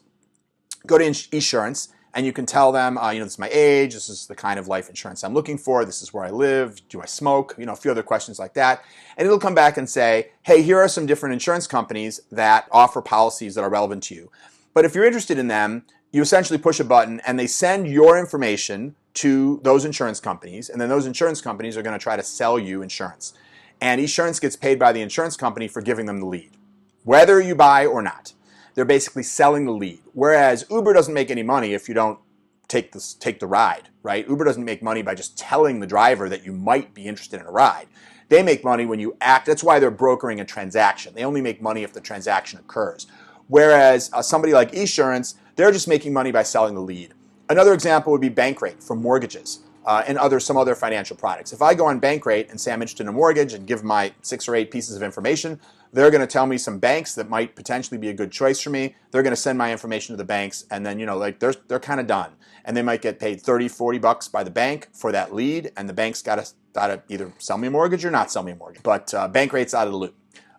go to Esurance and you can tell them, this is my age, this is the kind of life insurance I'm looking for, this is where I live, do I smoke, a few other questions like that. And it'll come back and say, hey, here are some different insurance companies that offer policies that are relevant to you. But if you're interested in them, you essentially push a button and they send your information to those insurance companies, and then those insurance companies are going to try to sell you insurance. And Esurance gets paid by the insurance company for giving them the lead, whether you buy or not. They're basically selling the lead. Whereas Uber doesn't make any money if you don't take the ride, right? Uber doesn't make money by just telling the driver that you might be interested in a ride. They make money when you act. That's why they're brokering a transaction. They only make money if the transaction occurs. Whereas somebody like Esurance, they're just making money by selling the lead. Another example would be Bankrate for mortgages and some other financial products. If I go on Bankrate and say I'm interested in a mortgage and give my 6 or 8 pieces of information, they're going to tell me some banks that might potentially be a good choice for me. They're going to send my information to the banks, and then they're kind of done. And they might get paid $30-$40 by the bank for that lead, and the bank's got to either sell me a mortgage or not sell me a mortgage. But Bankrate's out of the loop.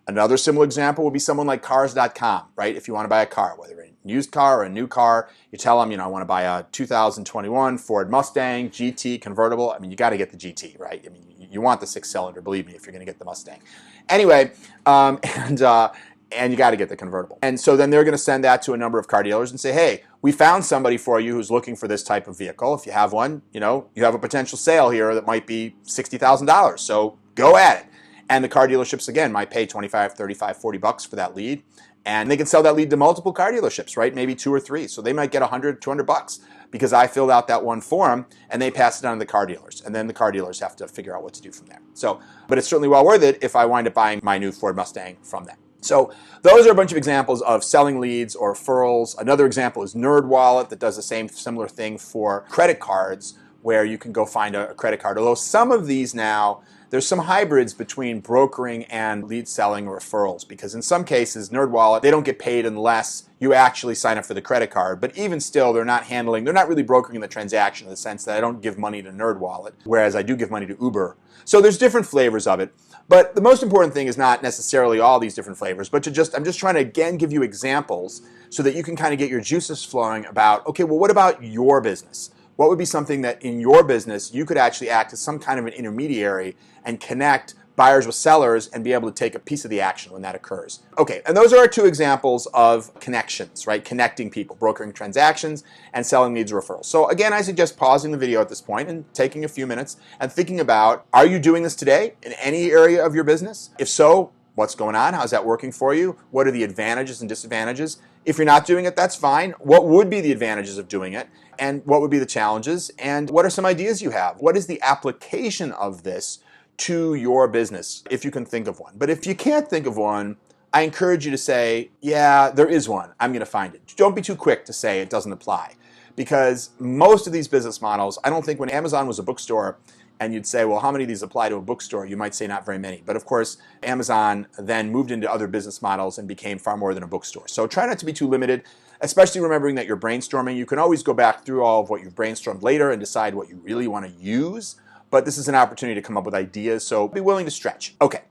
Another similar example would be someone like Cars.com, right? If you want to buy a car, whether a used car or a new car, you tell them, I want to buy a 2021 Ford Mustang GT convertible. I mean, you got to get the GT, right? I mean, you want the 6-cylinder, believe me, if you're going to get the Mustang. Anyway, and you got to get the convertible. And so then they're going to send that to a number of car dealers and say, hey, we found somebody for you who's looking for this type of vehicle. If you have one, you have a potential sale here that might be $60,000. So go at it. And the car dealerships, again, might pay $25, $35, $40 for that lead. And they can sell that lead to multiple car dealerships, right? Maybe 2 or 3. So they might get $100, $200 because I filled out that one form and they pass it on to the car dealers. And then the car dealers have to figure out what to do from there. So, but it's certainly well worth it if I wind up buying my new Ford Mustang from them. So those are a bunch of examples of selling leads or referrals. Another example is NerdWallet that does the similar thing for credit cards, where you can go find a credit card. Although some of these now, there's some hybrids between brokering and lead selling or referrals, because in some cases, NerdWallet, they don't get paid unless you actually sign up for the credit card. But even still, they're not really brokering the transaction in the sense that I don't give money to NerdWallet, whereas I do give money to Uber. So there's different flavors of it. But the most important thing is not necessarily all these different flavors, but I'm just trying to, again, give you examples so that you can kind of get your juices flowing about, okay, well, what about your business? What would be something that in your business you could actually act as some kind of an intermediary and connect buyers with sellers and be able to take a piece of the action when that occurs? Okay, and those are our 2 examples of connections, right? Connecting people, brokering transactions, and selling leads or referrals. So again, I suggest pausing the video at this point and taking a few minutes and thinking about, are you doing this today in any area of your business? If so, what's going on? How's that working for you? What are the advantages and disadvantages? If you're not doing it, that's fine. What would be the advantages of doing it? And what would be the challenges? And what are some ideas you have? What is the application of this to your business, if you can think of one? But if you can't think of one, I encourage you to say, yeah, there is one. I'm going to find it. Don't be too quick to say it doesn't apply, because most of these business models, I don't think when Amazon was a bookstore and you'd say, well, how many of these apply to a bookstore? You might say not very many. But of course, Amazon then moved into other business models and became far more than a bookstore. So try not to be too limited, especially remembering that you're brainstorming. You can always go back through all of what you've brainstormed later and decide what you really want to use. But this is an opportunity to come up with ideas, so be willing to stretch. Okay,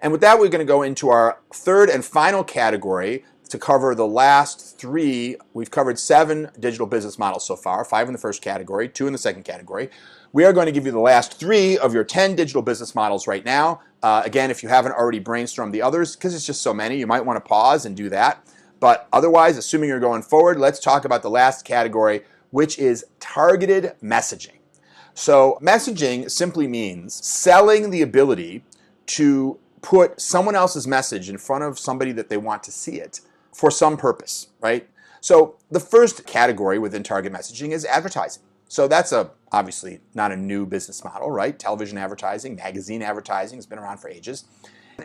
and with that, we're going to go into our 3rd and final category to cover the last 3. We've covered 7 digital business models so far, 5 in the first category, 2 in the second category. We are going to give you the last 3 of your 10 digital business models right now. Again, if you haven't already brainstormed the others, because it's just so many, you might want to pause and do that. But otherwise, assuming you're going forward, let's talk about the last category, which is targeted messaging. So messaging simply means selling the ability to put someone else's message in front of somebody that they want to see it for some purpose, right? So the first category within target messaging is advertising. So that's obviously not a new business model, right? Television advertising, magazine advertising has been around for ages.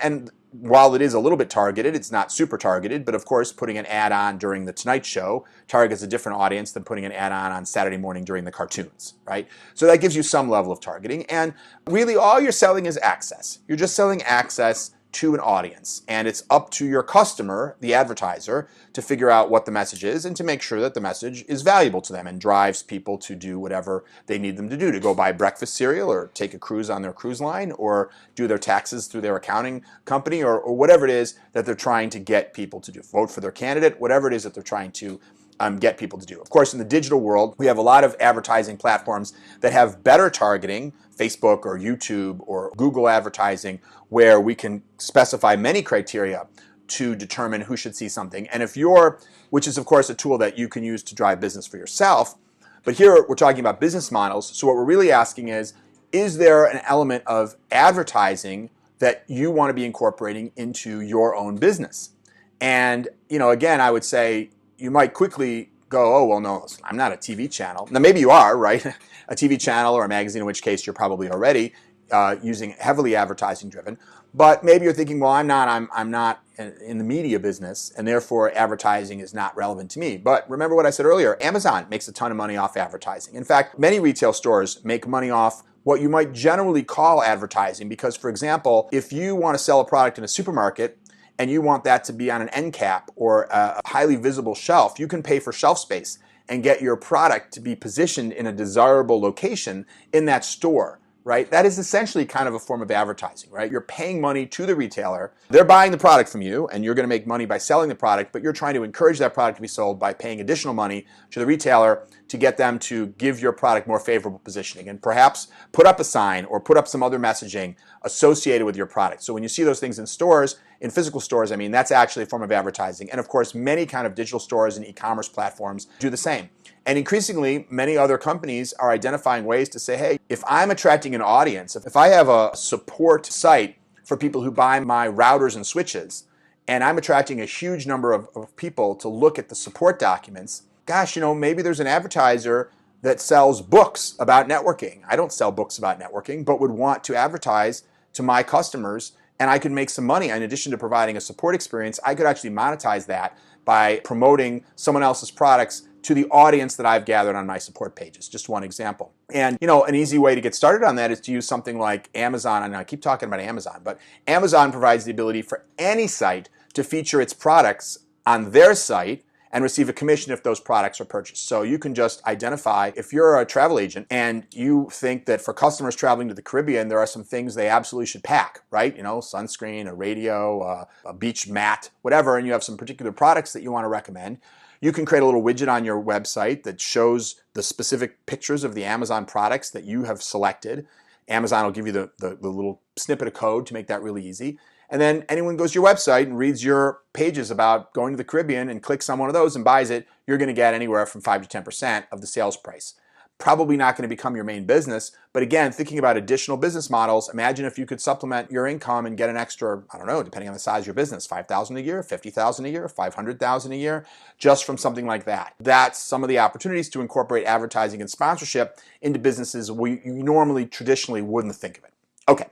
And while it is a little bit targeted, it's not super targeted, but of course putting an ad on during the Tonight Show targets a different audience than putting an ad on Saturday morning during the cartoons, right? So that gives you some level of targeting, and really all you're selling is access. You're just selling access to an audience, and it's up to your customer, the advertiser, to figure out what the message is and to make sure that the message is valuable to them and drives people to do whatever they need them to do, to go buy breakfast cereal or take a cruise on their cruise line or do their taxes through their accounting company or whatever it is that they're trying to get people to do. Vote for their candidate, whatever it is that they're trying to get people to do. Of course, in the digital world, we have a lot of advertising platforms that have better targeting, Facebook or YouTube or Google advertising, where we can specify many criteria to determine who should see something. And if you're, which is of course a tool that you can use to drive business for yourself, but here we're talking about business models. So what we're really asking is there an element of advertising that you want to be incorporating into your own business? And, again, I would say, you might quickly go, oh, well, no, I'm not a TV channel. Now, maybe you are, right? A TV channel or a magazine, in which case you're probably already using heavily advertising driven. But maybe you're thinking, well, I'm not in the media business, and therefore advertising is not relevant to me. But remember what I said earlier, Amazon makes a ton of money off advertising. In fact, many retail stores make money off what you might generally call advertising, because, for example, if you want to sell a product in a supermarket, and you want that to be on an end cap or a highly visible shelf, you can pay for shelf space and get your product to be positioned in a desirable location in that store, right? That is essentially kind of a form of advertising, right? You're paying money to the retailer. They're buying the product from you, and you're going to make money by selling the product, but you're trying to encourage that product to be sold by paying additional money to the retailer to get them to give your product more favorable positioning and perhaps put up a sign or put up some other messaging associated with your product. So when you see those things in stores, in physical stores, that's actually a form of advertising. And of course, many kind of digital stores and e-commerce platforms do the same. And increasingly, many other companies are identifying ways to say, hey, if I'm attracting an audience, if I have a support site for people who buy my routers and switches, and I'm attracting a huge number of people to look at the support documents, gosh, maybe there's an advertiser that sells books about networking. I don't sell books about networking, but would want to advertise to my customers, and I could make some money. In addition to providing a support experience, I could actually monetize that by promoting someone else's products to the audience that I've gathered on my support pages. Just one example. And an easy way to get started on that is to use something like Amazon. And I keep talking about Amazon, but Amazon provides the ability for any site to feature its products on their site and receive a commission if those products are purchased. So you can just identify, if you're a travel agent and you think that for customers traveling to the Caribbean, there are some things they absolutely should pack, right? Sunscreen, a radio, a beach mat, whatever, and you have some particular products that you want to recommend. You can create a little widget on your website that shows the specific pictures of the Amazon products that you have selected. Amazon will give you the little snippet of code to make that really easy. And then anyone goes to your website and reads your pages about going to the Caribbean and clicks on one of those and buys it, you're going to get anywhere from 5 to 10% of the sales price. Probably not going to become your main business, but again, thinking about additional business models, imagine if you could supplement your income and get an extra, I don't know, depending on the size of your business, $5,000 a year, $50,000 a year, $500,000 a year, just from something like that. That's some of the opportunities to incorporate advertising and sponsorship into businesses where you normally, traditionally wouldn't think of it. Okay.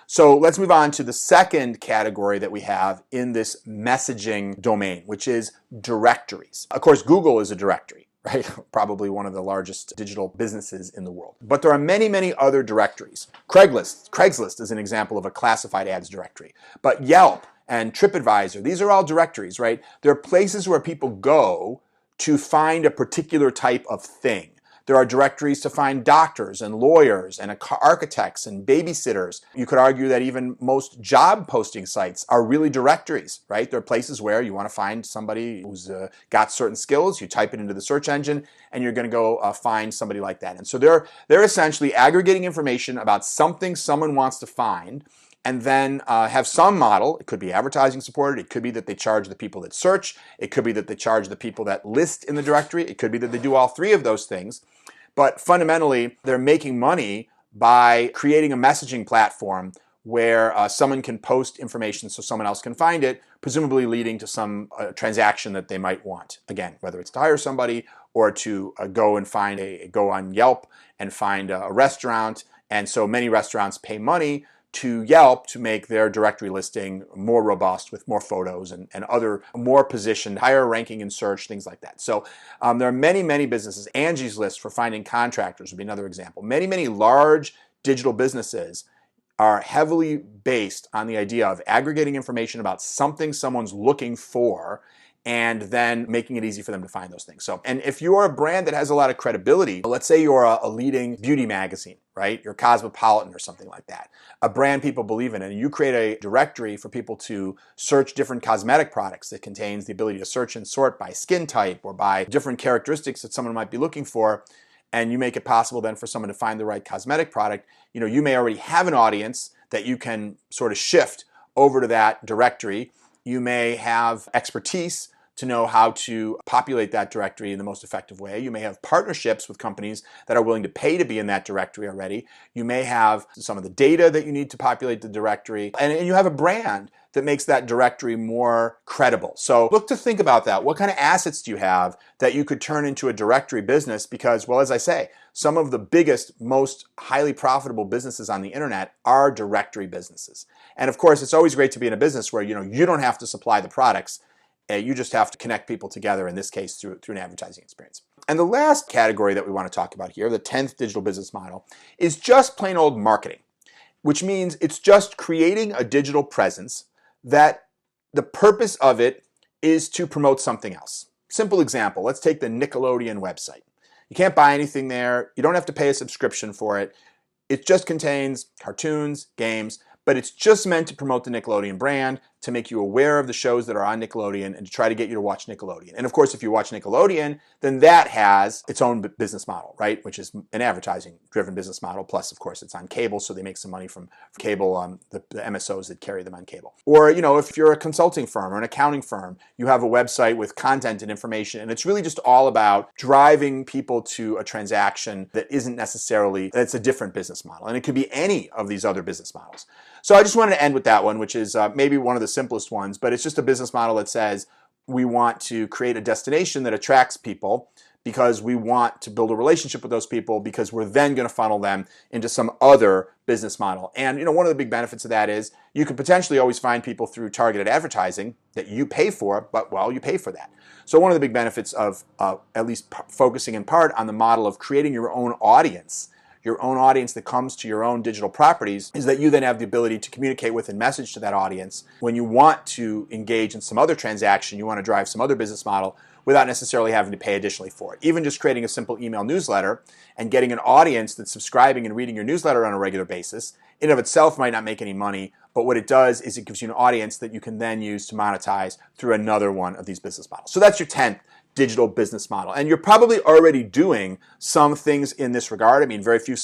So let's move on to the second category that we have in this messaging domain, which is directories. Of course, Google is a directory, right? Probably one of the largest digital businesses in the world. But there are many, many other directories. Craigslist is an example of a classified ads directory. But Yelp and TripAdvisor, these are all directories, right? They're places where people go to find a particular type of thing. There are directories to find doctors and lawyers and architects and babysitters. You could argue that even most job posting sites are really directories, right? They're places where you want to find somebody who's got certain skills. You type it into the search engine and you're going to go find somebody like that. And so they're essentially aggregating information about something someone wants to find and then have some model. It could be advertising supported. It could be that they charge the people that search. It could be that they charge the people that list in the directory. It could be that they do all three of those things. But fundamentally, they're making money by creating a messaging platform where someone can post information so someone else can find it, presumably leading to some transaction that they might want. Again, whether it's to hire somebody or to go on Yelp and find a restaurant. And so many restaurants pay money to Yelp to make their directory listing more robust with more photos and other more positioned, higher ranking in search, things like that. So there are many, many businesses. Angie's List for finding contractors would be another example. Many, many large digital businesses are heavily based on the idea of aggregating information about something someone's looking for and then making it easy for them to find those things. So, and if you're a brand that has a lot of credibility, let's say you're a leading beauty magazine, right? You're Cosmopolitan or something like that, a brand people believe in, and you create a directory for people to search different cosmetic products that contains the ability to search and sort by skin type or by different characteristics that someone might be looking for, and you make it possible then for someone to find the right cosmetic product. You may already have an audience that you can sort of shift over to that directory. You may have expertise to know how to populate that directory in the most effective way. You may have partnerships with companies that are willing to pay to be in that directory already. You may have some of the data that you need to populate the directory, and you have a brand that makes that directory more credible. So look to think about that. What kind of assets do you have that you could turn into a directory business? Because, well, as I say, some of the biggest, most highly profitable businesses on the internet are directory businesses. And of course, it's always great to be in a business where you don't have to supply the products. You just have to connect people together, in this case, through an advertising experience. And the last category that we want to talk about here, the 10th digital business model, is just plain old marketing, which means it's just creating a digital presence that the purpose of it is to promote something else. Simple example, let's take the Nickelodeon website. You can't buy anything there. You don't have to pay a subscription for it. It just contains cartoons, games, but it's just meant to promote the Nickelodeon brand, to make you aware of the shows that are on Nickelodeon and to try to get you to watch Nickelodeon. And of course, if you watch Nickelodeon, then that has its own business model, right? Which is an advertising-driven business model. Plus, of course, it's on cable, so they make some money from cable, the MSOs that carry them on cable. Or, if you're a consulting firm or an accounting firm, you have a website with content and information, and it's really just all about driving people to a transaction that isn't necessarily, that's a different business model. And it could be any of these other business models. So I just wanted to end with that one, which is maybe one of the simplest ones, but it's just a business model that says we want to create a destination that attracts people because we want to build a relationship with those people because we're then going to funnel them into some other business model. And one of the big benefits of that is you can potentially always find people through targeted advertising that you pay for, but well, you pay for that. So one of the big benefits of at least focusing in part on the model of creating your own audience that comes to your own digital properties, is that you then have the ability to communicate with and message to that audience when you want to engage in some other transaction, you want to drive some other business model without necessarily having to pay additionally for it. Even just creating a simple email newsletter and getting an audience that's subscribing and reading your newsletter on a regular basis, in and of itself might not make any money, but what it does is it gives you an audience that you can then use to monetize through another one of these business models. So that's your 10th digital business model. And you're probably already doing some things in this regard. I mean, very few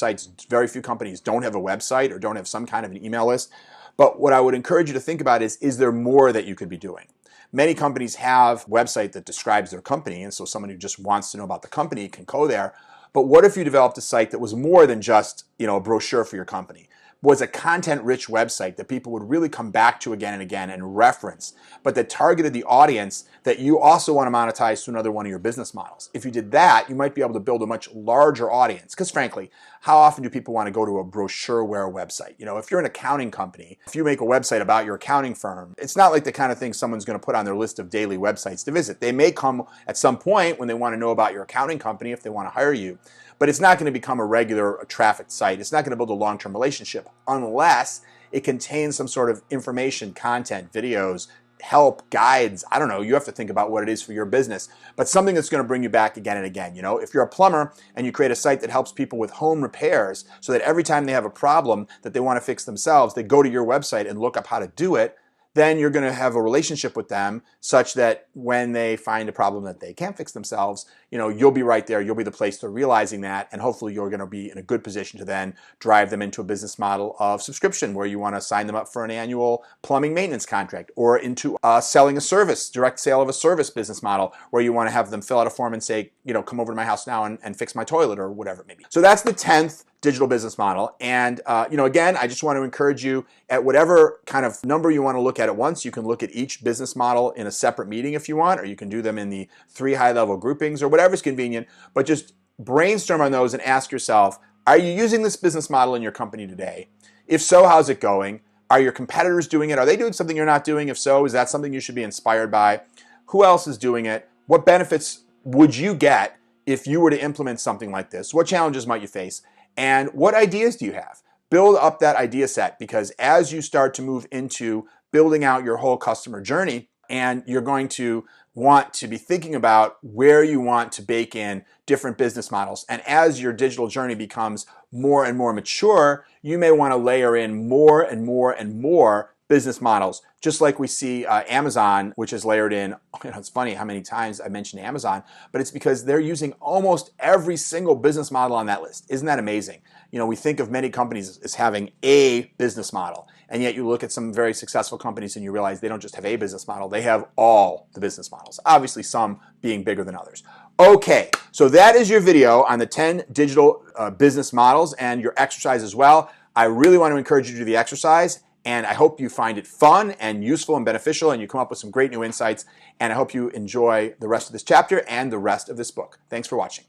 companies don't have a website or don't have some kind of an email list. But what I would encourage you to think about is there more that you could be doing? Many companies have a website that describes their company, and so someone who just wants to know about the company can go there. But what if you developed a site that was more than just, a brochure for your company? Was a content-rich website that people would really come back to again and again and reference, but that targeted the audience that you also want to monetize to another one of your business models. If you did that, you might be able to build a much larger audience. Because frankly, how often do people want to go to a brochureware website? If you're an accounting company, if you make a website about your accounting firm, it's not like the kind of thing someone's going to put on their list of daily websites to visit. They may come at some point when they want to know about your accounting company if they want to hire you. But it's not going to become a regular traffic site. It's not going to build a long-term relationship unless it contains some sort of information, content, videos, help, guides. I don't know. You have to think about what it is for your business, but something that's going to bring you back again and again. If you're a plumber and you create a site that helps people with home repairs so that every time they have a problem that they want to fix themselves, they go to your website and look up how to do it, then you're going to have a relationship with them such that when they find a problem that they can't fix themselves, you'll be right there. You'll be the place to realizing that, and hopefully you're going to be in a good position to then drive them into a business model of subscription where you want to sign them up for an annual plumbing maintenance contract, or into selling a service, direct sale of a service business model where you want to have them fill out a form and say, come over to my house now and fix my toilet or whatever it may be. So that's the 10th digital business model. And again, I just want to encourage you, at whatever kind of number you want to look at once, you can look at each business model in a separate meeting if you want, or you can do them in the 3 high-level groupings or whatever's convenient. But just brainstorm on those and ask yourself, are you using this business model in your company today? If so, how's it going? Are your competitors doing it? Are they doing something you're not doing? If so, is that something you should be inspired by? Who else is doing it? What benefits would you get if you were to implement something like this? What challenges might you face? And what ideas do you have? Build up that idea set, because as you start to move into building out your whole customer journey, and you're going to want to be thinking about where you want to bake in different business models. And as your digital journey becomes more and more mature, you may want to layer in more and more and more business models, just like we see Amazon, which is layered in. It's funny how many times I mentioned Amazon, but it's because they're using almost every single business model on that list. Isn't that amazing? We think of many companies as having a business model, and yet you look at some very successful companies and you realize they don't just have a business model, they have all the business models, obviously some being bigger than others. Okay, so that is your video on the 10 digital business models and your exercise as well. I really want to encourage you to do the exercise, and I hope you find it fun and useful and beneficial, and you come up with some great new insights, and I hope you enjoy the rest of this chapter and the rest of this book. Thanks for watching.